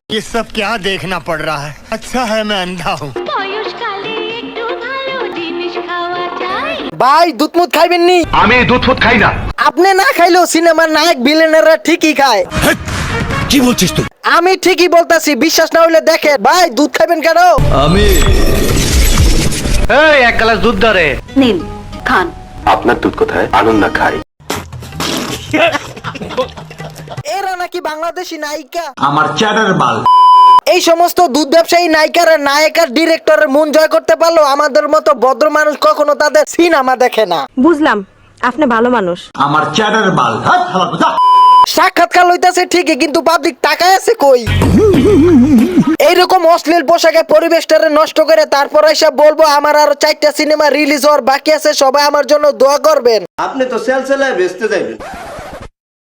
ये सब क्या देखना पड़ रहा है? अच्छा है मैं अंधा हूँ। ভাই দুধ খাইবেন নি? আমি দুধ ফুট খাই না। আপনি না খাইলেও সিনেমার নায়ক ভিলেনেরা ঠিকই খায়। কি বলছিস তুই? আমি ঠিকই বলতাছি, বিশ্বাস না হইলে দেখেন। ভাই দুধ খাইবেন কেন? এই এক গ্লাস দুধ ধরে। নিন খান। আপনার দুধ কোথায়? আনন্দ না খাই। এরা নাকি বাংলাদেশি নায়িকা। আমার চ্যাটার বাল। এই সমস্ত দুধ ব্যবসায়ী নায়িকার নায়িকার ডিরেক্টরের মন জয় করতে পারলো, আমাদের মতো ভদ্র মানুষ কখনো তাদের সিনেমা দেখে না। বুঝলাম আপনি ভালো মানুষ। আমার চ্যাটার বাল। হাত হালা বুঝা। সাক্ষাৎকার লইতাছে ঠিকই, কিন্তু পাবলিক টাকা আছে কই? এইরকম অশ্লীল পোশাকে পরিবেশটারে নষ্ট করে তারপর এসে বলবো আমার আরো 4টা সিনেমা রিলিজ হওয়ার বাকি আছে, সবাই আমার জন্য দোয়া করবেন। আপনি তো সেল সেলায় বেচতে যাইবেন।